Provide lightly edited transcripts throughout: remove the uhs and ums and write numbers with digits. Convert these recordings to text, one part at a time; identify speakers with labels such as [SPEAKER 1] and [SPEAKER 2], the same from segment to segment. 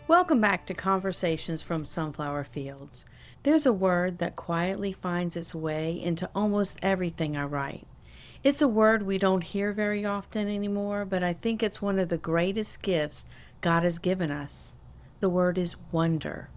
[SPEAKER 1] Welcome back to Conversations from Sunflower Fields. There's a word that quietly finds its way into almost everything I write. It's a word we don't hear very often anymore, but I think it's one of the greatest gifts God has given us. The word is wonder.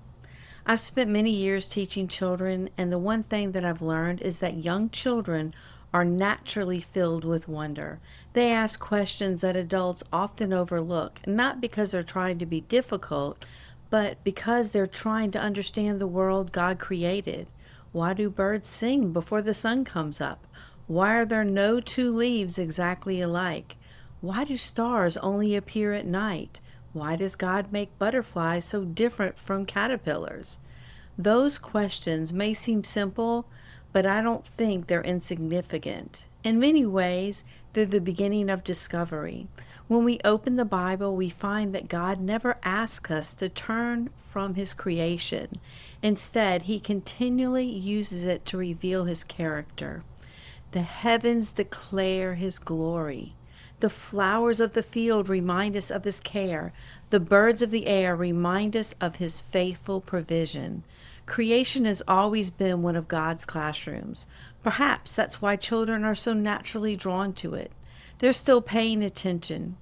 [SPEAKER 1] I've spent many years teaching children, and the one thing that I've learned is that young children are naturally filled with wonder. They ask questions that adults often overlook, not because they're trying to be difficult, but because they're trying to understand the world God created. Why do birds sing before the sun comes up? Why are there no two leaves exactly alike? Why do stars only appear at night? Why does God make butterflies so different from caterpillars? Those questions may seem simple, but I don't think they're insignificant. In many ways, they're the beginning of discovery. When we open the Bible, we find that God never asks us to turn from His creation. Instead, He continually uses it to reveal His character. The heavens declare His glory. The flowers of the field remind us of His care. The birds of the air remind us of His faithful provision. Creation has always been one of God's classrooms. Perhaps that's why children are so naturally drawn to it. They're still paying attention.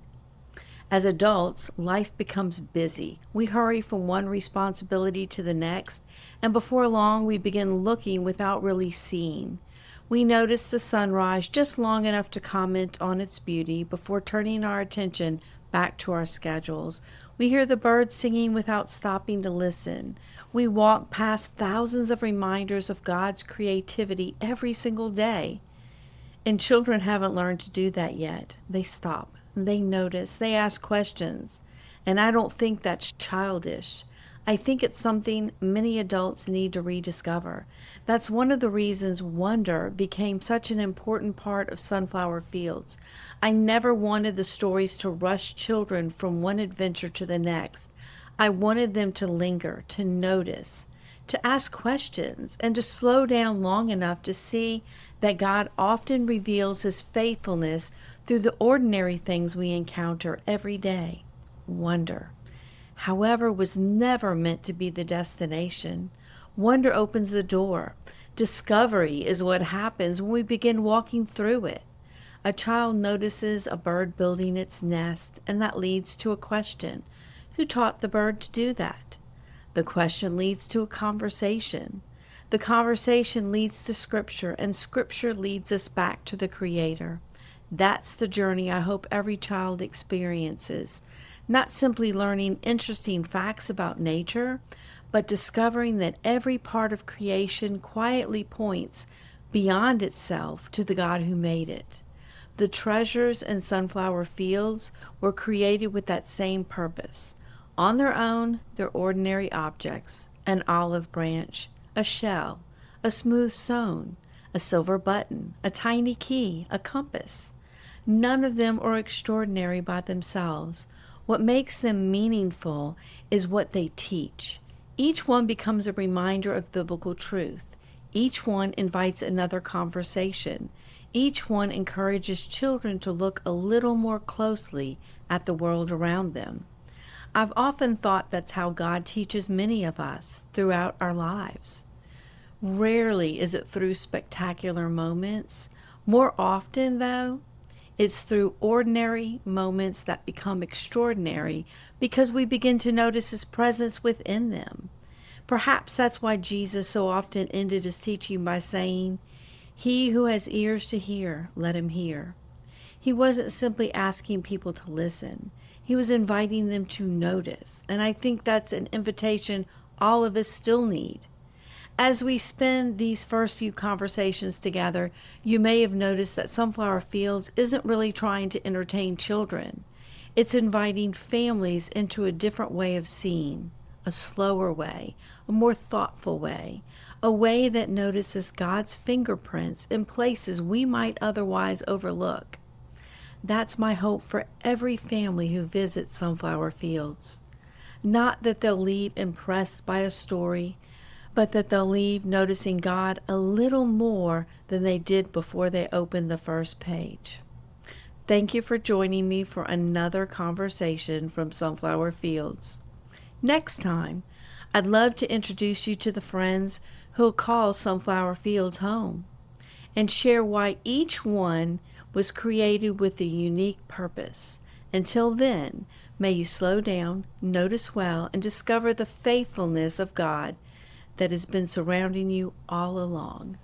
[SPEAKER 1] As adults, life becomes busy. We hurry from one responsibility to the next, and before long we begin looking without really seeing. We notice the sunrise just long enough to comment on its beauty before turning our attention back to our schedules. We hear the birds singing without stopping to listen. We walk past thousands of reminders of God's creativity every single day. And children haven't learned to do that yet. They stop, they notice, they ask questions. And I don't think that's childish. I think it's something many adults need to rediscover. That's one of the reasons wonder became such an important part of Sunflower Fields. I never wanted the stories to rush children from one adventure to the next. I wanted them to linger, to notice, to ask questions, and to slow down long enough to see that God often reveals His faithfulness through the ordinary things we encounter every day. Wonder, however, was never meant to be the destination. Wonder opens the door. Discovery is what happens when we begin walking through it. A child notices a bird building its nest, and that leads to a question. Who taught the bird to do that? The question leads to a conversation. The conversation leads to Scripture, and Scripture leads us back to the Creator. That's the journey I hope every child experiences. Not simply learning interesting facts about nature, but discovering that every part of creation quietly points beyond itself to the God who made it. The treasures in Sunflower Fields were created with that same purpose. On their own, they're ordinary objects: an olive branch, a shell, a smooth stone, a silver button, a tiny key, a compass. None of them are extraordinary by themselves. What makes them meaningful is what they teach. Each one becomes a reminder of biblical truth. Each one invites another conversation. Each one encourages children to look a little more closely at the world around them. I've often thought that's how God teaches many of us throughout our lives. Rarely is it through spectacular moments. More often, though, it's through ordinary moments that become extraordinary because we begin to notice His presence within them. Perhaps that's why Jesus so often ended His teaching by saying, "He who has ears to hear, let him hear." He wasn't simply asking people to listen. He was inviting them to notice. And I think that's an invitation all of us still need. As we spend these first few conversations together, you may have noticed that Sunflower Fields isn't really trying to entertain children. It's inviting families into a different way of seeing, a slower way, a more thoughtful way, a way that notices God's fingerprints in places we might otherwise overlook. That's my hope for every family who visits Sunflower Fields. Not that they'll leave impressed by a story, but that they'll leave noticing God a little more than they did before they opened the first page. Thank you for joining me for another conversation from Sunflower Fields. Next time, I'd love to introduce you to the friends who'll call Sunflower Fields home and share why each one was created with a unique purpose. Until then, may you slow down, notice well, and discover the faithfulness of God that has been surrounding you all along.